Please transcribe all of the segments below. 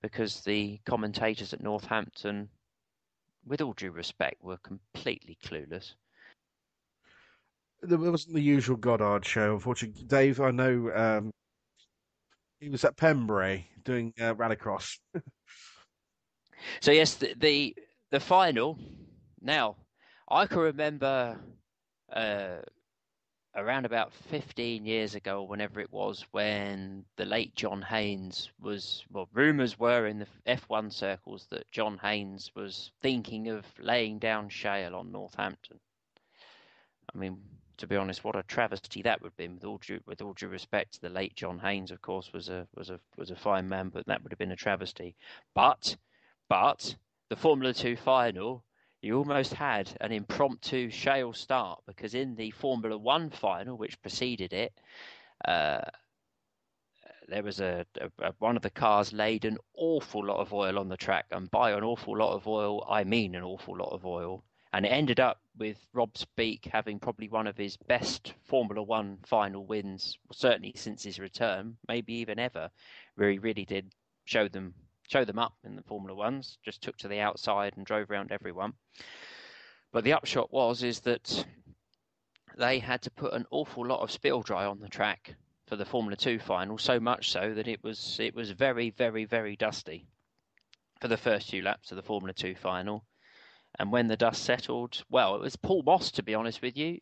because the commentators at Northampton, with all due respect, were completely clueless. There wasn't the usual Goddard show, unfortunately. Dave, I know he was at Pembrey doing Rallycross. So yes, the final. Now, I can remember around about 15 years ago, or whenever it was, when the late John Haynes was, well, rumours were in the F1 circles that John Haynes was thinking of laying down shale on Northampton. I mean, to be honest, what a travesty that would have been. With all due respect to the late John Haynes, of course, was a fine man, but that would have been a travesty. But the Formula 2 final, you almost had an impromptu shale start, because in the Formula 1 final, which preceded it, there was one of the cars laid an awful lot of oil on the track, and by an awful lot of oil, I mean an awful lot of oil. And it ended up with Rob Speake having probably one of his best Formula 1 final wins, certainly since his return, maybe even ever, where he really did show them up in the Formula 1s, just took to the outside and drove around everyone. But the upshot is that they had to put an awful lot of spill dry on the track for the Formula 2 final, so much so that it was very, very, very dusty for the first few laps of the Formula 2 final. And when the dust settled, well, it was Paul Moss, to be honest with you.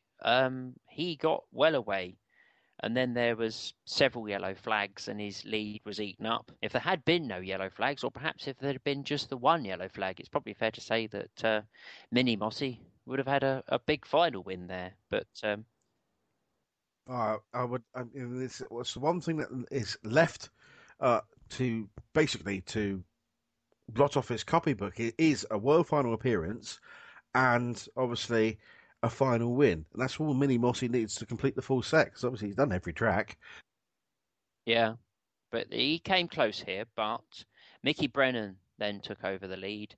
He got well away. And then there was several yellow flags and his lead was eaten up. If there had been no yellow flags, or perhaps if there had been just the one yellow flag, it's probably fair to say that Mini Mossy would have had a big final win there. But it's the one thing that is left to blot off his copybook. It is a world final appearance and obviously a final win. And that's all Mini Mossy needs to complete the full set, because obviously he's done every track. Yeah, but he came close here, but Mickey Brennan then took over the lead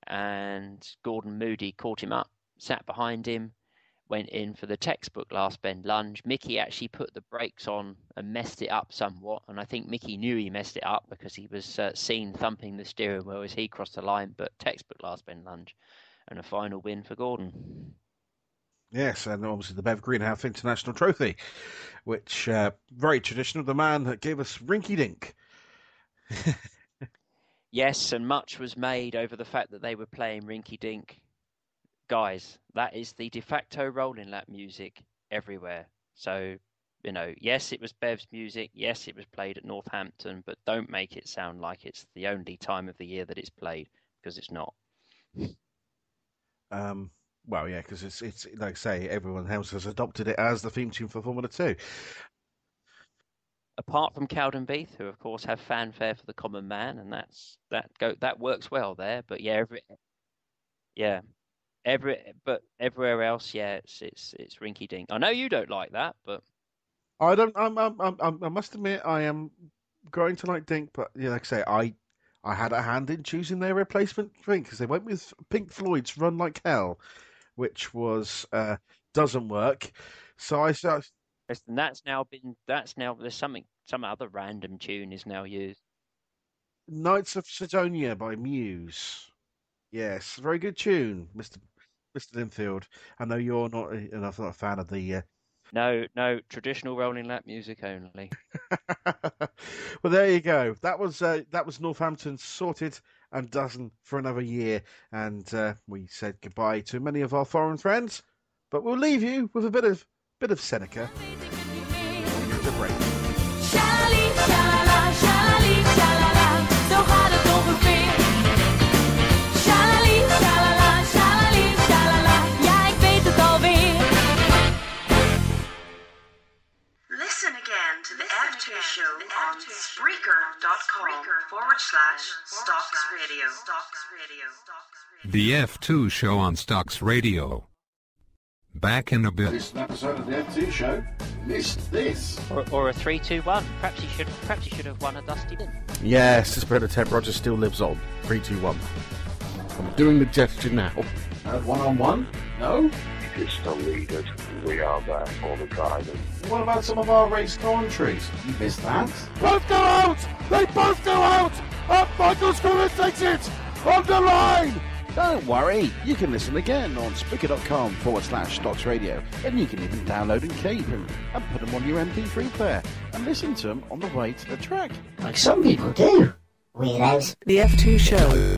and Gordon Moody caught him up, sat behind him, went in for the textbook last bend lunge. Mickey actually put the brakes on and messed it up somewhat, and I think Mickey knew he messed it up because he was seen thumping the steering wheel as he crossed the line, but textbook last bend lunge and a final win for Gordon. Yes, and obviously the Bev Greenhouse International Trophy, which very traditional, the man that gave us Rinky Dink. Yes, and much was made over the fact that they were playing Rinky Dink. Guys, that is the de facto rolling lap music everywhere. So, yes, it was Bev's music. Yes, it was played at Northampton, but don't make it sound like it's the only time of the year that it's played, because it's not. Well, yeah, because it's like I say, everyone else has adopted it as the theme tune for Formula 2. Apart from Cowdenbeath, who of course have fanfare for the common man, and that works well there. But everywhere else, yeah, it's rinky dink. I know you don't like that, but I don't. I must admit, I am growing to like Dink, but yeah, like I say, I had a hand in choosing their replacement thing, because they went with Pink Floyd's "Run Like Hell," which was doesn't work. So I started. And there's some other random tune is now used. Knights of Sidonia by Muse. Yes, very good tune, Mr. Linfield. I know you're not a fan of the. No, traditional rolling lap music only. Well, there you go. That was Northampton sorted and done for another year, and we said goodbye to many of our foreign friends, but we'll leave you with a bit of Seneca. Here's a break. Shalali, shalala, shalali, shalala, zo gaat het ongeveer. Shalali, shalala, shalali, shalala, ja, ik weet het alweer. Listen again to the F2 show on Spreaker.com/Stoxradio. The F2 show on Stoxradio. Back in a bit. This episode of the F2 show missed this. Or a 3-2-1. Perhaps he should have won a dusty bin. Yes, the spread of Ted Rogers still lives on. 3-2-1. I'm doing the gesture now. 1-on-1? No? pistol needed. We are there for the drivers. What about some of our race commentaries? You missed that? Both go out! They both go out! And Michael Schumer takes it on the line! Don't worry, you can listen again on Spreaker.com/Stoxradio, and you can even download and keep them and put them on your MP3 player and listen to them on the way to the track. Like some people do. Weirdos. The F2 show.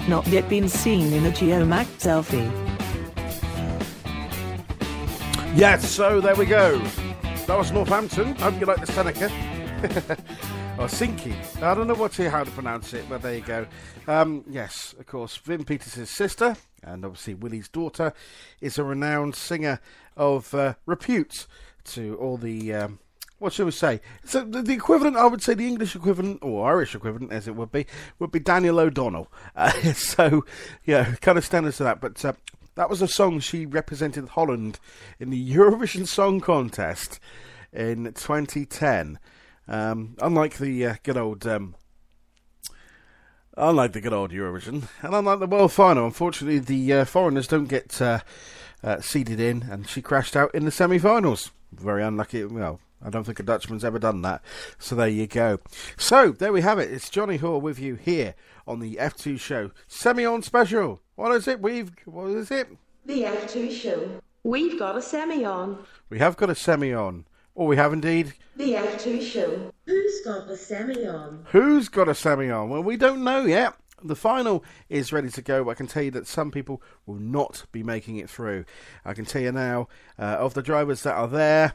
Not yet been seen in a Geomax selfie. Yes, so there we go. That was Northampton. Hope you like the Seneca. Or Sinky. I don't know how to pronounce it, but there you go. Yes, of course, Vin Peters' sister, and obviously Willie's daughter, is a renowned singer of repute to all the... what shall we say? So the equivalent, I would say the English equivalent, or Irish equivalent, as it would be Daniel O'Donnell. So, yeah, kind of standards to that. But that was a song she represented Holland in the Eurovision Song Contest in 2010. Unlike the good old Eurovision, and unlike the World Final, unfortunately the foreigners don't get seeded in, and she crashed out in the semi-finals. Very unlucky. Well, I don't think a Dutchman's ever done that. So there you go. So there we have it. It's Johnny Hall with you here on the F2 show. Semi-on special. What is it? What is it? The F2 show. We've got a semi-on. We have got a semi-on. Or we have indeed. The F2 show. Who's got a semi-on? Who's got a semi-on? Well, we don't know yet. The final is ready to go, but I can tell you that some people will not be making it through. I can tell you now, of the drivers that are there,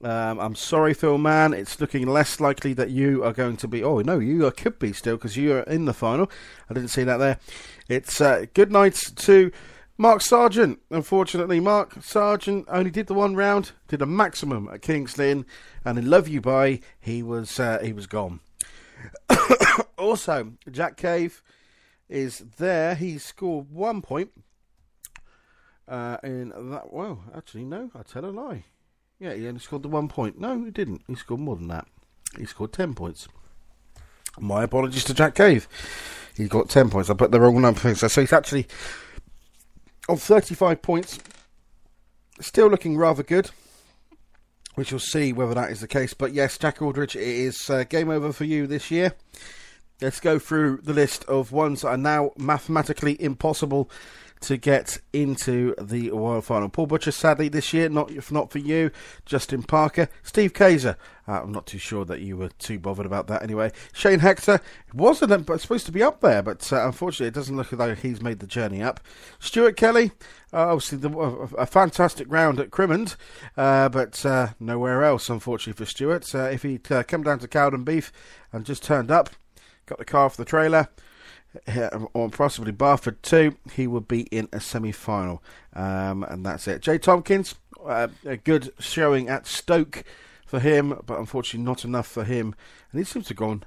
I'm sorry, Phil Mann, it's looking less likely that you are going to be... Oh, no, you could be still, because you are in the final. I didn't see that there. It's good night to Mark Sargent. Unfortunately, Mark Sargent only did the one round, did a maximum at Kings Lynn, and in Love You Bye, he was gone. Also, Jack Cave is there. He scored 1 point in that... Well, actually, no, I tell a lie. Yeah, he only scored the 1 point. No, he didn't. He scored more than that. He scored 10 points. My apologies to Jack Cave. He got 10 points. I put the wrong number. So he's actually on 35 points. Still looking rather good. We shall see whether that is the case. But yes, Jack Aldridge, it is game over for you this year. Let's go through the list of ones that are now mathematically impossible to get into the World Final. Paul Butcher, sadly, this year, not for you. Justin Parker. Steve Kaiser. I'm not too sure that you were too bothered about that anyway. Shane Hector. It wasn't supposed to be up there, but unfortunately it doesn't look like he's made the journey up. Stuart Kelly. Obviously, a fantastic round at Crimond, but nowhere else, unfortunately, for Stuart. If he'd come down to Cowden Beef and just turned up, got the car off the trailer, or possibly Barford too, he would be in a semi-final, and that's it. Jay Tompkins, a good showing at Stoke for him, but unfortunately not enough for him, and he seems to have gone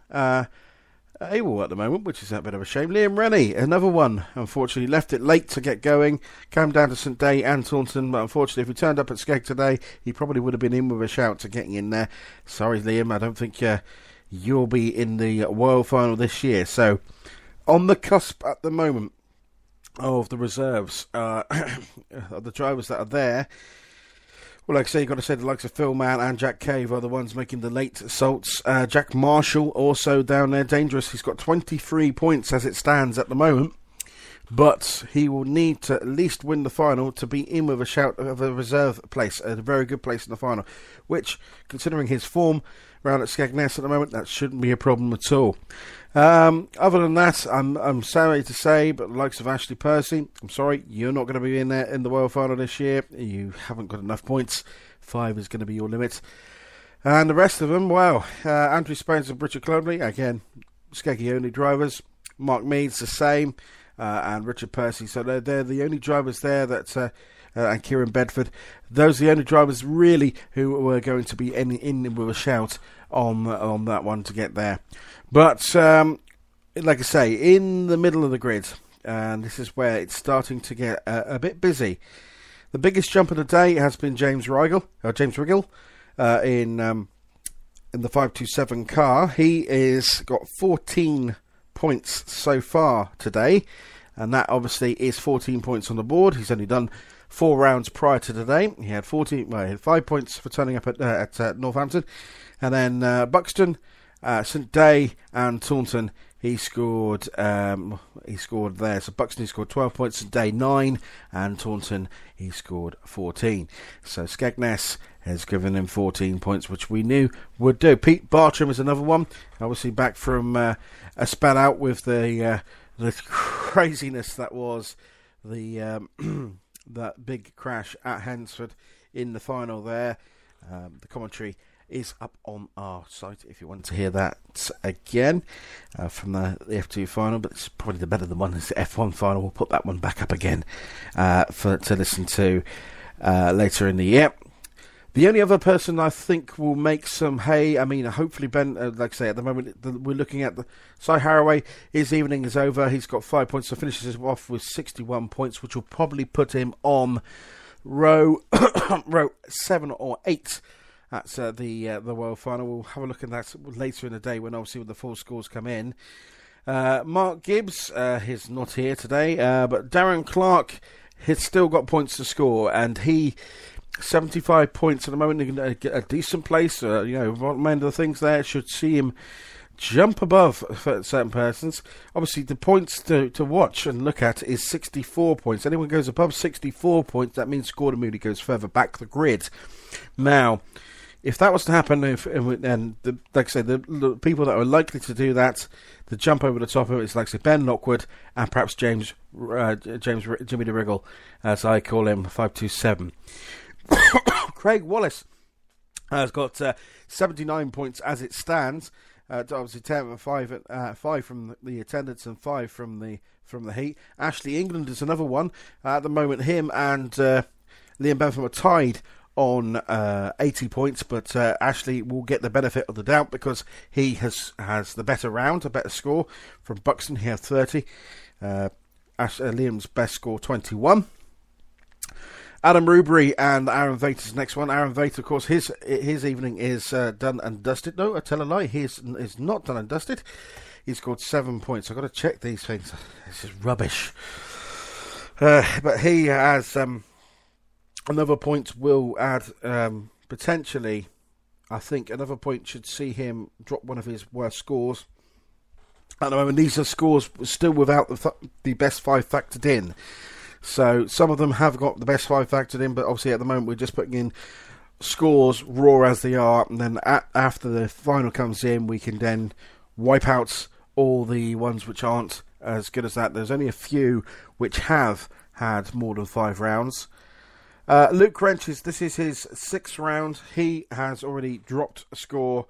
AWOL at the moment, which is a bit of a shame. Liam Rennie, another one, unfortunately left it late to get going, came down to St Day and Taunton, but unfortunately if he turned up at Skeg today, he probably would have been in with a shout to getting in there. Sorry Liam, I don't think you'll be in the World Final this year. So on the cusp at the moment of the reserves, of the drivers that are there, well, like I say, you've got to say the likes of Phil Mann and Jack Cave are the ones making the late assaults. Jack Marshall also down there, dangerous. He's got 23 points as it stands at the moment, but he will need to at least win the final to be in with a shout of a reserve place, a very good place in the final, which, considering his form round at Skegness at the moment, that shouldn't be a problem at all. Other than that, I'm sorry to say, but the likes of Ashley Percy, I'm sorry, you're not going to be in there in the World Final this year. You haven't got enough points. 5 is going to be your limit. And the rest of them, well, Andrew Spence and Richard Clonley, again, Skeggy only drivers. Mark Meads the same, and Richard Percy. So they're the only drivers there that... and Kieran Bedford. Those are the only drivers really who were going to be in with a shout on that one to get there. But like I say, in the middle of the grid, and this is where it's starting to get a bit busy. The biggest jump of the day has been James Riggle in the 527 car. He is got 14 points so far today, and that obviously is 14 points on the board. He's only done 4 rounds prior to today. He had 5 points for turning up at Northampton. And then Buxton, St Day and Taunton, he scored there. So Buxton, he scored 12 points, St Day 9, and Taunton, he scored 14. So Skegness has given him 14 points, which we knew would do. Pete Bartram is another one, obviously back from a spell out with the craziness that was the that big crash at Hensford in the final there. The commentary is up on our site if you want to hear that again from the F2 final, but it's probably the better one is the F1 final. We'll put that one back up again to listen to later in the year. The only other person I think will make some hay, I mean, hopefully Ben, like I say, at the moment we're looking at the Cy Haraway. His evening is over. He's got 5 points, so finishes off with 61 points, which will probably put him on row 7 or 8. That's the World Final. We'll have a look at that later in the day when obviously when the full scores come in. Mark Gibbs, he's not here today, but Darren Clark has still got points to score, and he 75 points at the moment in a decent place. One of the things there should see him jump above for certain persons. Obviously, the points to watch and look at is 64 points. Anyone goes above 64 points, that means Gordon Moody goes further back the grid. Now, if that was to happen, like I say, the people that are likely to do that, to jump over the top of it, is like I say, Ben Lockwood and perhaps Jimmy DeRiggle, as I call him, 527. Craig Wallace has got 79 points as it stands. Obviously 10 and 5 from the attendance and 5 from the heat. Ashley England is another one. At the moment, him and Liam Bentham are tied on 80 points, but Ashley will get the benefit of the doubt because he has the better round, a better score. From Buxton, he had 30. Liam's best score, 21. Adam Rubery and Aaron Vater's next one. Aaron Vater, of course, his evening is done and dusted. No, I tell a lie. He is not done and dusted. He scored 7 points. I've got to check these things. This is rubbish. But he has another point will add potentially. I think another point should see him drop one of his worst scores. At the moment, these are scores still without the best 5 factored in. So some of them have got the best 5 factored in, but obviously at the moment we're just putting in scores raw as they are, and then after the final comes in, we can then wipe out all the ones which aren't as good as that. There's only a few which have had more than 5 rounds. Luke Wrenches, this is his 6th round. He has already dropped a score,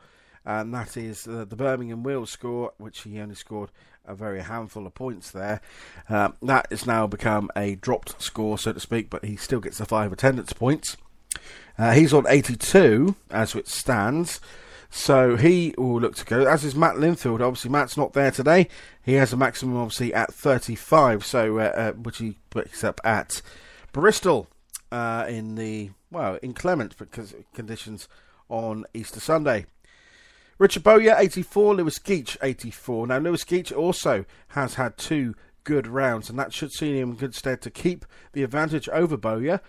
and that is the Birmingham Wheels score, which he only scored a very handful of points there. That has now become a dropped score, so to speak, but he still gets the 5 attendance points. He's on 82 as it stands, so he will look to go, as is Matt Linfield. Obviously Matt's not there today. He has a maximum obviously at 35, so which he picks up at Bristol in inclement conditions on Easter Sunday. Richard Bowyer, 84. Lewis Geach, 84. Now, Lewis Geach also has had 2 good rounds, and that should see him in good stead to keep the advantage over Bowyer.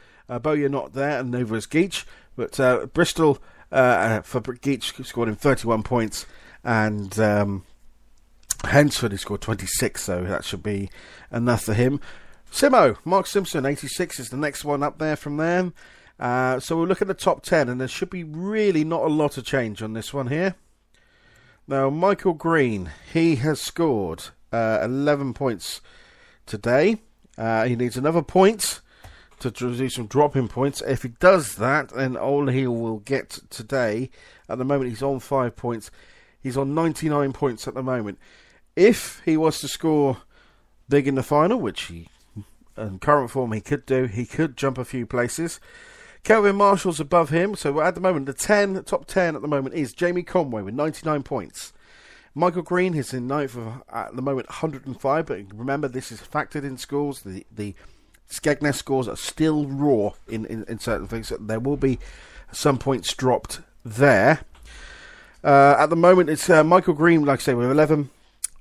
Bowyer not there, and neither is Geach. But Bristol, for Geach, scored him 31 points, and Hensford, he scored 26, so that should be enough for him. Simo, Mark Simpson, 86 is the next one up there from them. So we'll look at the top 10, and there should be really not a lot of change on this one here. Now, Michael Green, he has scored 11 points today. He needs another point to do some drop-in points. If he does that, then all he will get today, at the moment he's on 5 points. He's on 99 points at the moment. If he was to score big in the final, which he, in current form he could do, he could jump a few places. Kelvin Marshall's above him, so at the moment, the top 10 at the moment is Jamie Conway with 99 points. Michael Green is in 9th at the moment, 105, but remember, this is factored in scores. The Skegness scores are still raw in certain things, so there will be some points dropped there. At the moment, it's Michael Green, like I say, with 11.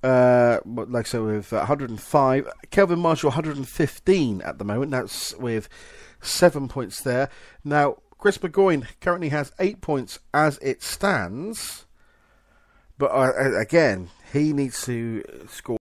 Like so, with 105. Kelvin Marshall 115 at the moment. That's with 7 points there. Now, Chris McGoyne currently has 8 points as it stands. But again, he needs to score